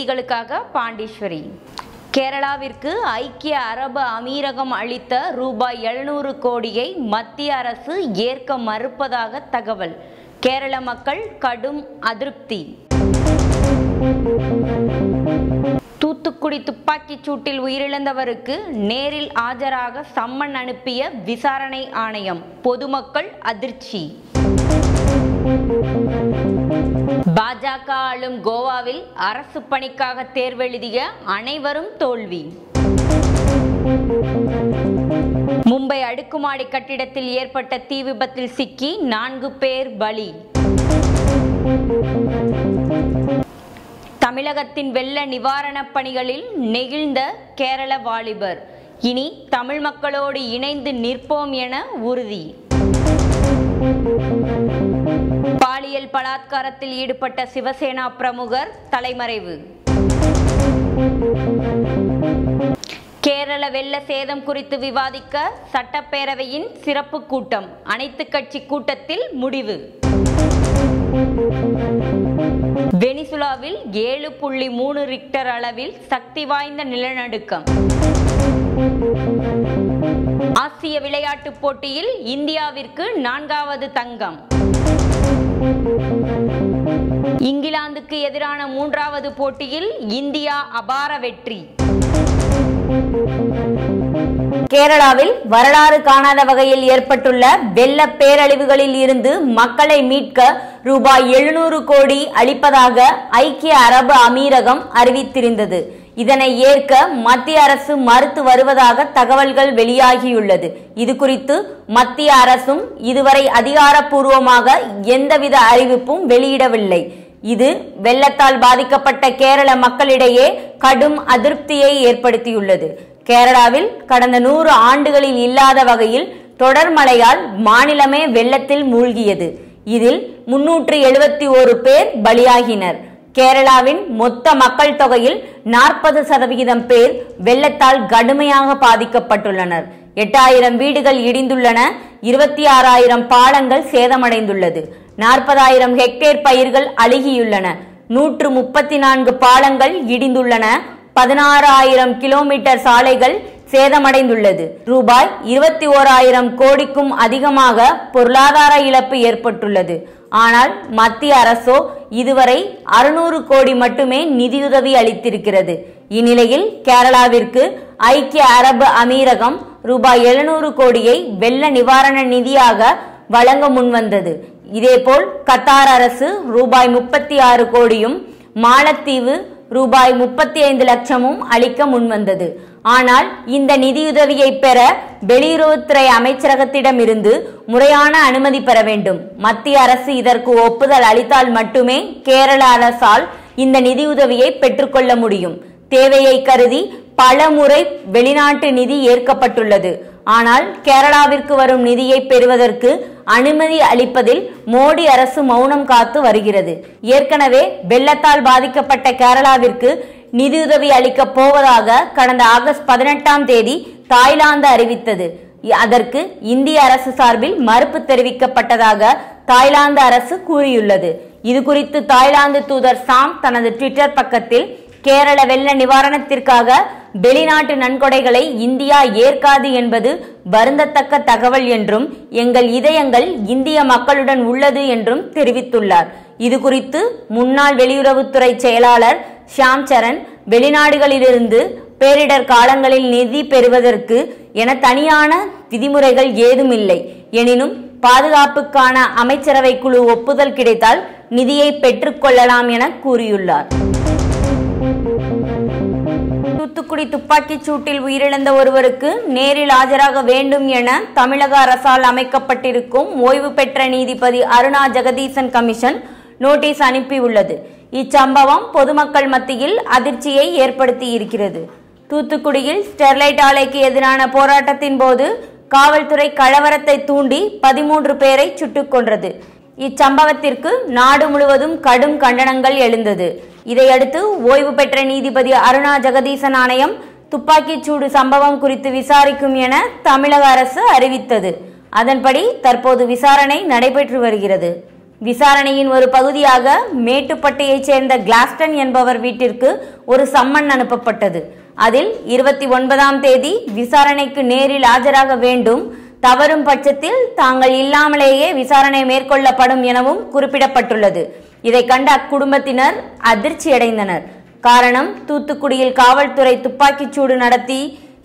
செய்திகளுக்காக பாண்டீஸ்வரி. கேரளாவிற்கு ஐக்கிய அரபு அமீரகம் அளித்த ரூபாய் 700 கோடியை மத்திய அரசு ஏற்க மறுப்பதாக தகவல். கேரள மக்கள் கடும் அதிருப்தி. தூத்துக்குடி துப்பாக்கிச் சூட்டில் உயிரிழந்தவருக்கு நேரில் ஆஜராக சம்மன் அனுப்பிய விசாரணை ஆணையம். பொதுமக்கள் அதிர்ச்சி. பாஜக ஆளும் கோவாவில் அரசு பணிக்காக தேர்வெழுதிய அனைவரும் தோல்வி. மும்பை அடுக்குமாடி கட்டிடத்தில் ஏற்பட்ட தீ விபத்தில் சிக்கி 4 பேர் பலி. தமிழகத்தின் வெள்ள நிவாரணப் பணிகளில் நெகிழ்ந்த கேரள வாலிபர். இனி தமிழ் மக்களோடு இணைந்து நிற்போம் என உறுதி. பாலியல் பலாத்காரத்தில் ஈடுபட்ட சிவசேனா பிரமுகர் தலைமறைவு. கேரள வெள்ள சேதம் குறித்து விவாதிக்க சட்டப்பேரவையின் சிறப்பு கூட்டம். அனைத்து கட்சி கூட்டத்தில் முடிவு. வெனிசுலாவில் 7.3 ரிக்டர் அளவில் சக்தி வாய்ந்த நிலநடுக்கம். ஆசிய விளையாட்டுப் போட்டியில் இந்தியாவிற்கு 4வது தங்கம். இங்கிலாந்துக்கு எதிரான 3வது போட்டியில் இந்தியா அபார வெற்றி. கேரளாவில் வரலாறு காணாத வகையில் ஏற்பட்டுள்ள வெள்ள பேரழிவுகளில் இருந்து மக்களை மீட்க ரூபாய் 700 கோடி அளிப்பதாக ஐக்கிய அரபு அமீரகம் அறிவித்திருந்தது. இதனை ஏற்க மத்திய அரசு மறுத்து வருவதாக தகவல்கள் வெளியாகியுள்ளது. இது குறித்து மத்திய அரசும் இதுவரை அதிகாரப்பூர்வமாக எந்தவித அறிவிப்பும் வெளியிடவில்லை. இது வெள்ளத்தால் பாதிக்கப்பட்ட கேரள மக்களிடையே கடும் அதிருப்தியை ஏற்படுத்தியுள்ளது. கேரளாவில் கடந்த 100 ஆண்டுகளில் இல்லாத வகையில் தொடர் மழையால் மாநிலமே வெள்ளத்தில் மூழ்கியது. இதில் 371 பேர் பலியாகினர். கேரளாவின் மொத்த மக்கள் தொகையில் 40% பேர் வெள்ளத்தால் கடுமையாக பாதிக்கப்பட்டுள்ளனர். 8000 வீடுகள் இடிந்துள்ளன. 26,000 பாலங்கள் சேதமடைந்துள்ளது. 40,000 ஹெக்டேர் பயிர்கள் அழுகியுள்ளன. 134 பாலங்கள் இடிந்துள்ளன. 16,000 கிலோமீட்டர் சாலைகள் சேதமடைந்துள்ளது. ரூபாய் 21,000 கோடிக்கும் அதிகமாக பொருளாதார இழப்பு ஏற்பட்டுள்ளது. ஆனால் மத்திய அரசோ இதுவரை 600 கோடி மட்டுமே நிதியுதவி அளித்திருக்கிறது. இந்நிலையில் கேரளாவிற்கு ஐக்கிய அரபு அமீரகம் ரூபாய் 700 கோடியை வெள்ள நிவாரண நிதியாக வழங்க முன்வந்தது. இதேபோல் கத்தார் அரசு ரூபாய் 36 கோடியும் மாலத்தீவு ரூபாய் 35 லட்சமும் அளிக்க முன்வந்தது. ஆனால் இந்த நிதியுதவியை பெற வெளியுறவுத்துறை அமைச்சரகத்திடமிருந்து முறையான அனுமதி பெற வேண்டும். மத்திய அரசு இதற்கு ஒப்புதல் அளித்தால் மட்டுமே கேரள அரசால் இந்த நிதியுதவியை பெற்றுக்கொள்ள முடியும். தேவையை கருதி பல முறை வெளிநாட்டு நிதி ஏற்கப்பட்டுள்ளது. ஆனால் கேரளாவிற்கு வரும் நிதியை பெறுவதற்கு அனுமதி அளிப்பதில் மோடி அரசு மௌனம் காத்து வருகிறது. ஏற்கனவே வெள்ளத்தால் பாதிக்கப்பட்ட கேரளாவிற்கு நிதியுதவி அளிக்கப் போவதாக கடந்த ஆகஸ்ட் 18ஆம் தேதி தாய்லாந்து அறிவித்தது. அதற்கு இந்திய அரசு சார்பில் மறுப்பு தெரிவிக்கப்பட்டதாக தாய்லாந்து அரசு கூறியுள்ளது. இது குறித்து தாய்லாந்து தூதர் சாம் தனது ட்விட்டர் பக்கத்தில் கேரள வெள்ள நிவாரணத்திற்காக வெளிநாட்டு நன்கொடைகளை இந்தியா ஏற்காது என்பது வருந்தத்தக்க தகவல் என்றும் எங்கள் இதயங்கள் இந்திய மக்களுடன் உள்ளது என்றும் தெரிவித்துள்ளார். இது குறித்து முன்னாள் வெளியுறவுத்துறை செயலாளர் ஷியாம் சரண் வெளிநாடுகளிலிருந்து பேரிடர் காலங்களில் நிதி பெறுவதற்கு என தனியான விதிமுறைகள் ஏதும் இல்லை. எனினும் பாதுகாப்புக்கான அமைச்சரவை குழு ஒப்புதல் கிடைத்தால் நிதியை பெற்றுக்கொள்ளலாம் என கூறியுள்ளார். தூத்துக்குடி துப்பாக்கிச் சூட்டில் உயிரிழந்த ஒருவருக்கு நேரில் ஆஜராக வேண்டும் என தமிழக அரசால் அமைக்கப்பட்டிருக்கும் ஓய்வு பெற்ற நீதிபதி அருணா ஜெகதீசன் கமிஷன் நோட்டீஸ் அனுப்பியுள்ளது. இச்சம்பவம் பொதுமக்கள் மத்தியில் அதிர்ச்சியை ஏற்படுத்தி இருக்கிறது. தூத்துக்குடியில் ஸ்டெர்லைட் ஆலைக்கு எதிரான போராட்டத்தின் போது காவல்துறை கலவரத்தை தூண்டி 13 பேரை சுட்டுக் கொன்றது. இச்சம்பவத்திற்கு நாடு முழுவதும் கடும் கண்டனங்கள் எழுந்தது. இதையடுத்து ஓய்வு பெற்ற நீதிபதி அருணா ஜெகதீசன் ஆணையம் துப்பாக்கிச் சூடு சம்பவம் குறித்து விசாரிக்கும் என தமிழக அரசு அறிவித்தது. அதன்படி தற்போது விசாரணை நடைபெற்று வருகிறது. விசாரணையின் ஒரு பகுதியாக மேட்டுப்பட்டியைச் சேர்ந்த கிளாஸ்டன் என்பவர் வீட்டிற்கு ஒரு சம்மன் அனுப்பப்பட்டது. அதில் 29ஆம் தேதி விசாரணைக்கு நேரில் ஆஜராக வேண்டும், தவறும் பட்சத்தில் தாங்கள் இல்லாமலேயே விசாரணை மேற்கொள்ளப்படும் எனவும் குறிப்பிடப்பட்டுள்ளது. இதை கண்ட அக்குடும்பத்தினர் அதிர்ச்சியடைந்தனர். காரணம், தூத்துக்குடியில் காவல்துறை துப்பாக்கிச்சூடு நடத்தி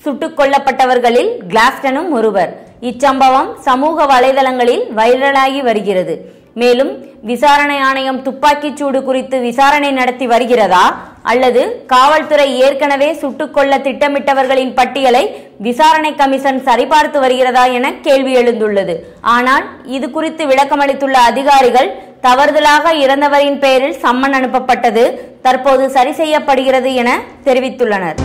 சுட்டுக் கொல்லப்பட்டவர்களில் கிளாஸ்டனும் ஒருவர். இச்சம்பவம் சமூக வலைதளங்களில் வைரலாகி வருகிறது. மேலும் விசாரணை ஆணையம் துப்பாக்கிச்சூடு குறித்து விசாரணை நடத்தி வருகிறதா அல்லது காவல்துறை ஏற்கனவே சுட்டுக்கொள்ள திட்டமிட்டவர்களின் பட்டியலை விசாரணை கமிஷன் சரிபார்த்து வருகிறதா என கேள்வி எழுந்துள்ளது. ஆனால் இது குறித்து விளக்கமளித்துள்ள அதிகாரிகள், தவறுதலாக இறந்தவரின் பெயரில் சம்மன் அனுப்பப்பட்டது, தற்போது சரி செய்யப்படுகிறது என தெரிவித்துள்ளனர்.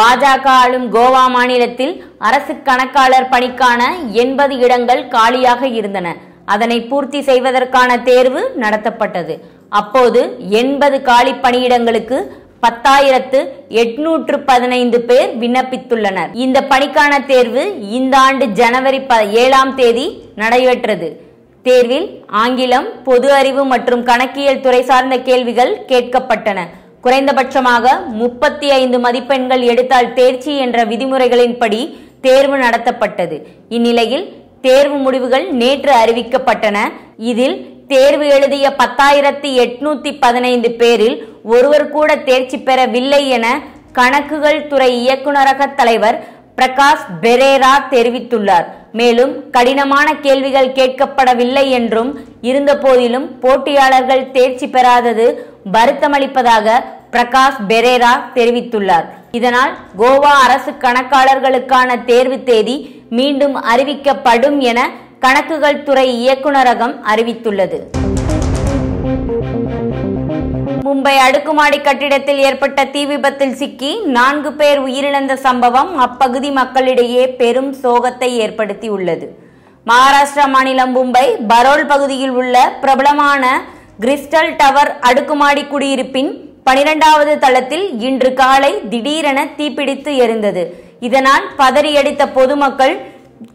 பாஜக ஆளும் கோவா மாநிலத்தில் அரசு கணக்காளர் பணிக்கான 80 இடங்கள் காலியாக இருந்தன. அதனை பூர்த்தி செய்வதற்கான தேர்வு நடத்தப்பட்டது. அப்போது 80 காலி பணியிடங்களுக்கு 10,815 பேர் விண்ணப்பித்துள்ளனர். இந்த பணிக்கான தேர்வு இந்த ஆண்டு ஜனவரி 7ஆம் தேதி நடைபெற்றது. தேர்வில் ஆங்கிலம், பொது அறிவு மற்றும் கணக்கியல் துறை சார்ந்த கேள்விகள் கேட்கப்பட்டன. குறைந்தபட்சமாக 35 மதிப்பெண்கள் எடுத்தால் தேர்ச்சி என்ற விதிமுறைகளின்படி தேர்வு நடத்தப்பட்டது. இந்நிலையில் தேர்வு முடிவுகள் நேற்று அறிவிக்கப்பட்டன. இதில் தேர்வு எழுதிய 10,815 பேரில் ஒருவர் கூட தேர்ச்சி பெறவில்லை என கணக்குகள் துறை இயக்குநரக தலைவர் பிரகாஷ் பெரேரா தெரிவித்துள்ளார். மேலும் கடினமான கேள்விகள் கேட்கப்படவில்லை என்றும், இருந்த போதிலும் போட்டியாளர்கள் தேர்ச்சி பெறாதது வருத்தமளிப்பதாக பிரகாஷ் பெரேரா தெரிவித்துள்ளார். இதனால் கோவா அரசு கணக்காளர்களுக்கான தேர்வு தேதி மீண்டும் அறிவிக்கப்படும் என கணக்குகள் துறை இயக்குநரகம் அறிவித்துள்ளது. மும்பை அடுக்குமாடி கட்டிடத்தில் ஏற்பட்ட தீ விபத்தில் சிக்கி 4 பேர் உயிரிழந்த சம்பவம் அப்பகுதி மக்களிடையே பெரும் சோகத்தை ஏற்படுத்தி உள்ளது. மகாராஷ்டிரா மாநிலம் மும்பை பரோல் பகுதியில் உள்ள பிரபலமான கிறிஸ்டல் டவர் அடுக்குமாடி குடியிருப்பின் 12வது தளத்தில் இன்று காலை திடீரென தீப்பிடித்து எரிந்தது. இதனால் பதறியடித்த பொதுமக்கள்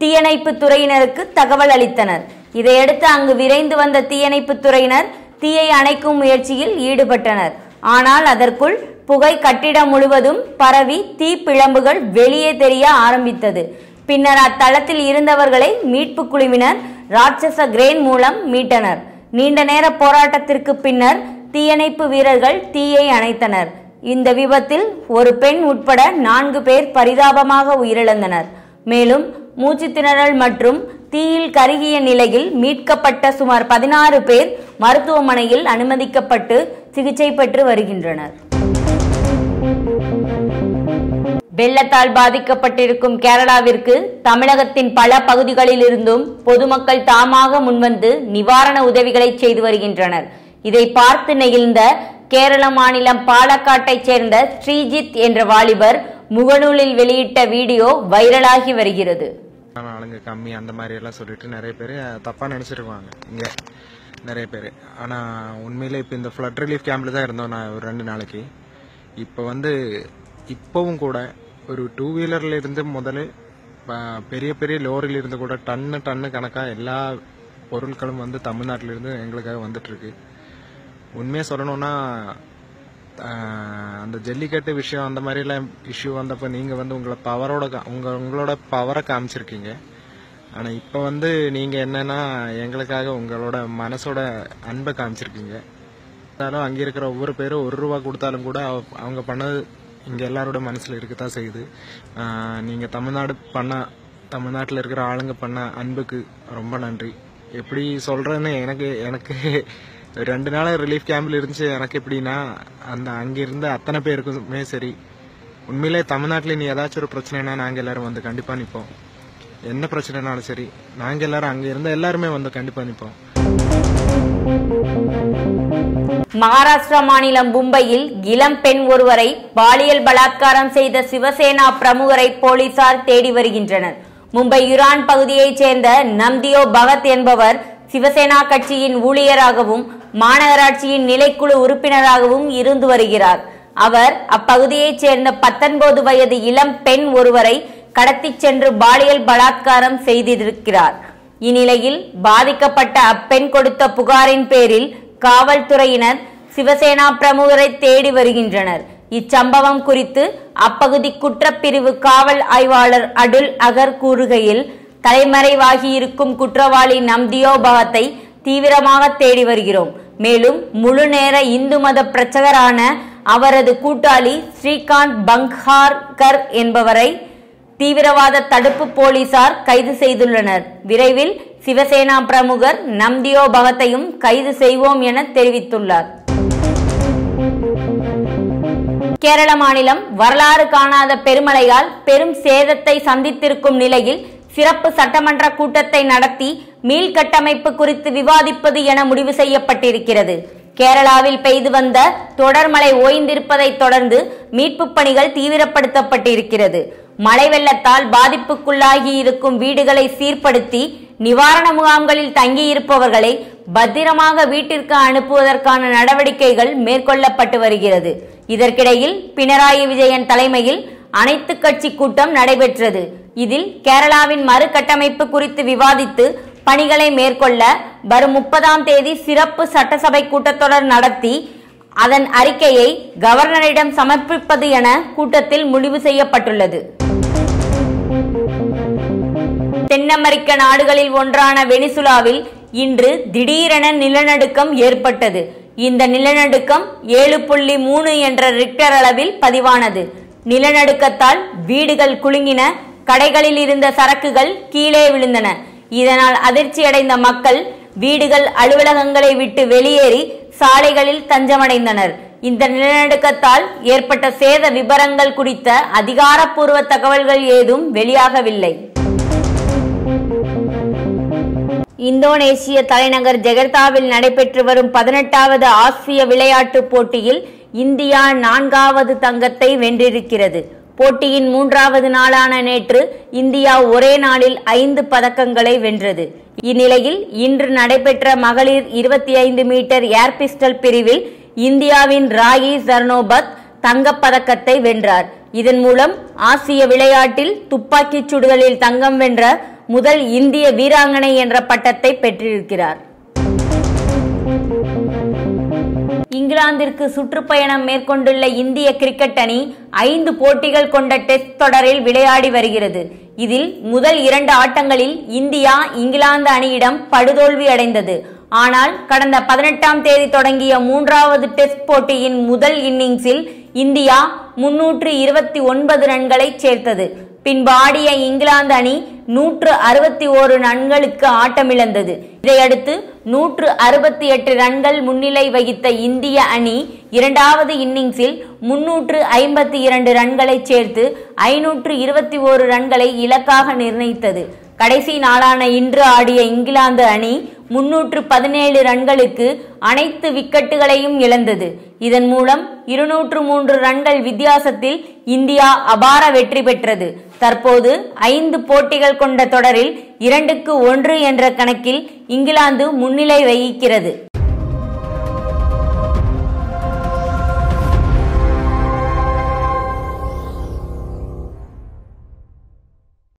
தீயணைப்பு துறையினருக்கு தகவல் அளித்தனர். இதையடுத்து அங்கு விரைந்து வந்த தீயணைப்பு துறையினர் தீயை அணைக்கும் முயற்சியில் ஈடுபட்டனர். ஆனால் அதற்குள் புகை கட்டிடம் முழுவதும் பரவி தீப்பிழம்புகள் வெளியே தெரிய ஆரம்பித்தது. பின்னர் அத்தளத்தில் இருந்தவர்களை மீட்பு குழுவினர் ராட்சச கிரேன் மூலம் மீட்டனர். நீண்ட நேர போராட்டத்திற்கு பின்னர் தீயணைப்பு வீரர்கள் தீயை அணைத்தனர். இந்த விபத்தில் ஒரு பெண் உட்பட 4 பேர் பரிதாபமாக உயிரிழந்தனர். மேலும் மூச்சு திணறல் மற்றும் தீயில் கருகிய நிலையில் மீட்கப்பட்ட சுமார் 16 பேர் மருத்துவமனையில் அனுமதிக்கப்பட்டு சிகிச்சை பெற்று வருகின்றனர். வெள்ளத்தால் பாதிக்கப்பட்டிருக்கும் கேரளாவிற்கு தமிழகத்தின் பல பகுதிகளில் இருந்தும் பொதுமக்கள் தாமாக முன்வந்து நிவாரண உதவிகளை செய்து வருகின்றனர். இதை பார்த்து நெகிழ்ந்த கேரள மாநிலம் பாலக்காட்டைச் சேர்ந்த ஸ்ரீஜித் என்ற வாலிபர் முகநூலில் வெளியிட்ட வீடியோ வைரலாகி வருகிறது. ஆளுங்க கம்மி அந்த மாதிரி எல்லாம் சொல்லிட்டு நிறைய பேர் தப்பா நினைச்சிருவாங்க இங்க நிறைய பேர். ஆனா உண்மையிலே இப்போ இந்த ஃப்ளட் ரிலீஃப் கேம்ப்ல தான் இருந்தோம் நான் ஒரு 2 நாளைக்கு. இப்போ இப்பவும் கூட ஒரு 2 வீலர்ல இருந்து முதல்ல பெரிய பெரிய லோரில இருந்து கூட டன்னு கணக்கா எல்லா பொருட்களும் தமிழ்நாட்டில இருந்து எங்களுக்காக வந்துட்டு இருக்கு. உண்மையா சொல்லணும்னா அந்த ஜல்லிக்கட்டு விஷயம் அந்த மாதிரி எல்லாம் இஷ்யூ வந்தப்ப நீங்க உங்களோட பவரை காமிச்சிருக்கீங்க. ஆனா இப்ப நீங்க என்னன்னா எங்களுக்காக உங்களோட மனசோட அன்பை காமிச்சிருக்கீங்க. அங்க இருக்கிற ஒவ்வொரு பேரும் 1 ரூபா கொடுத்தாலும் கூட அவங்க பண்ணது இங்க எல்லாரோட மனசுல இருக்கத்தான் செய்யுது. நீங்க தமிழ்நாட்டுல இருக்கிற ஆளுங்க பண்ண அன்புக்கு ரொம்ப நன்றி. எப்படி சொல்றேன்னு எனக்கு 2 நாள் ரிலீஃப் கேம்ப்ல இருந்துச்சு. எனக்கு எப்படின்னா அங்கிருந்த அத்தனை பேருக்குமே சரி, உண்மையிலே தமிழ்நாட்டில நீ ஏதாச்சும் ஒரு பிரச்சனைனா நாங்க எல்லாரும் கண்டிப்பா நிற்போம். என்ன பிரச்சனைனாலும் சரி நாங்க எல்லாரும் அங்க இருந்த எல்லாருமே கண்டிப்பா நிற்போம். மகாராஷ்டிரா மாநிலம் மும்பையில் இளம் பெண் ஒருவரை பாலியல் பலாத்காரம் செய்த சிவசேனா பிரமுகரை போலீசார் தேடி வருகின்றனர். மும்பை யுரான் பகுதியைச் சேர்ந்த நம்தியோ பகத் என்பவர் சிவசேனா கட்சியின் ஊழியராகவும் மாநகராட்சியின் நிலைக்குழு உறுப்பினராகவும் இருந்து வருகிறார். அவர் அப்பகுதியைச் சேர்ந்த 19 வயது இளம் பெண் ஒருவரை கடத்தி சென்று பாலியல் பலாத்காரம் செய்திருக்கிறார். இந்நிலையில் பாதிக்கப்பட்ட அப்பெண் கொடுத்த புகாரின் பேரில் காவல்துறையினர் சிவசேனா பிரமுகரை தேடி வருகின்றனர். இச்சம்பவம் குறித்து அப்பகுதி குற்றப்பிரிவு காவல் ஆய்வாளர் அடுல் அகர் கூறுகையில், தலைமறைவாகியிருக்கும் குற்றவாளி நம்தியோ பகத்தை தீவிரமாக தேடி வருகிறோம். மேலும் முழு நேர இந்து மத பிரச்சகரான அவரது கூட்டாளி ஸ்ரீகாந்த் பங்கார்கர் என்பவரை தீவிரவாத தடுப்பு போலீசார் கைது செய்துள்ளனர். விரைவில் சிவசேனா பிரமுகர் நம்தியோ பகத்தையும் கைது செய்வோம் என தெரிவித்துள்ளார். கேரள மாநிலம் வரலாறு காணாத பெருமழையால் பெரும் சேதத்தை சந்தித்திருக்கும் நிலையில் சிறப்பு சட்டமன்ற கூட்டத்தை நடத்தி மீள்கட்டமைப்பு குறித்து விவாதிப்பது என முடிவு செய்யப்பட்டிருக்கிறது. கேரளாவில் பெய்து வந்த தொடர் மழை ஓய்ந்திருப்பதை தொடர்ந்து மீட்பு பணிகள் தீவிரப்படுத்தப்பட்டிருக்கிறது. மழை வெள்ளத்தால் பாதிப்புக்குள்ளாகி இருக்கும் வீடுகளை சீர்படுத்தி நிவாரண முகாம்களில் தங்கியிருப்பவர்களை பத்திரமாக வீட்டிற்கு அனுப்புவதற்கான நடவடிக்கைகள் மேற்கொள்ளப்பட்டு வருகிறது. இதற்கிடையில் பினராயி விஜயன் தலைமையில் அனைத்து கட்சி கூட்டம் நடைபெற்றது. இதில் கேரளாவின் மறுகட்டமைப்பு குறித்து விவாதித்து பணிகளை மேற்கொள்ள வரும் 30ஆம் தேதி சிறப்பு சட்டசபை கூட்டத்தொடர் நடத்தி அதன் அறிக்கையை கவர்னரிடம் சமர்ப்பிப்பது என கூட்டத்தில் முடிவு செய்யப்பட்டுள்ளது. தென் அமெரிக்க நாடுகளில் ஒன்றான வெனிசுலாவில் இன்று திடீரென நிலநடுக்கம் ஏற்பட்டது. இந்த நிலநடுக்கம் 7.3 என்ற ரிக்டர் அளவில் பதிவானது. நிலநடுக்கத்தால் வீடுகள் குலுங்கின, கடைகளில் இருந்த சரக்குகள் கீழே விழுந்தன. இதனால் அதிர்ச்சியடைந்த மக்கள் வீடுகள், அலுவலகங்களை விட்டு வெளியேறி சாலைகளில் தஞ்சமடைந்தனர். இந்த நிலநடுக்கத்தால் ஏற்பட்ட சேத விபரங்கள் குறித்த அதிகாரப்பூர்வ தகவல்கள் ஏதும் வெளியாகவில்லை. இந்தோனேசிய தலைநகர் ஜெகர்த்தாவில் நடைபெற்று வரும் 18வது ஆசிய விளையாட்டுப் போட்டியில் இந்தியா 4வது தங்கத்தை வென்றிருக்கிறது. போட்டியின் 3வது நாளான நேற்று இந்தியா ஒரே நாளில் 5 பதக்கங்களை வென்றது. இந்நிலையில் இன்று நடைபெற்ற மகளிர் 25 மீட்டர் ஏர் பிஸ்டல் பிரிவில் இந்தியாவின் ராகி சர்னோபத் தங்கப்பதக்கத்தை வென்றார். இதன் மூலம் ஆசிய விளையாட்டில் துப்பாக்கிச் சுடுதலில் தங்கம் வென்ற முதல் இந்திய வீராங்கனை என்ற பட்டத்தை பெற்றிருக்கிறார். இங்கிலாந்திற்கு சுற்றுப்பயணம் மேற்கொண்டுள்ள இந்திய கிரிக்கெட் அணி 5 போட்டிகள் கொண்ட டெஸ்ட் தொடரில் விளையாடி வருகிறது. இதில் முதல் 2 ஆட்டங்களில் இந்தியா இங்கிலாந்து அணியிடம் படுதோல்வி அடைந்தது. ஆனால் கடந்த 18ஆம் தேதி தொடங்கிய 3வது டெஸ்ட் போட்டியின் முதல் இன்னிங்ஸில் இந்தியா 329 ரன்களை சேர்த்தது. பின்பு ஆடிய இங்கிலாந்து அணி 161 ரன்களுக்கு ஆட்டமிழந்தது. இதையடுத்து 168 ரன்கள் முன்னிலை வகித்த இந்திய அணி 2வது இன்னிங்ஸில் 352 ரன்களை சேர்த்து 521 ரன்களை இலக்காக நிர்ணயித்தது. கடைசி நாளான இன்று ஆடிய இங்கிலாந்து அணி 317 ரன்களுக்கு அனைத்து விக்கெட்டுகளையும் இழந்தது. இதன் மூலம் 203 ரன்கள் வித்தியாசத்தில் இந்தியா அபார வெற்றி பெற்றது. தற்போது 5 போட்டிகள் கொண்ட தொடரில் 2-1 என்ற கணக்கில் இங்கிலாந்து முன்னிலை வகிக்கிறது.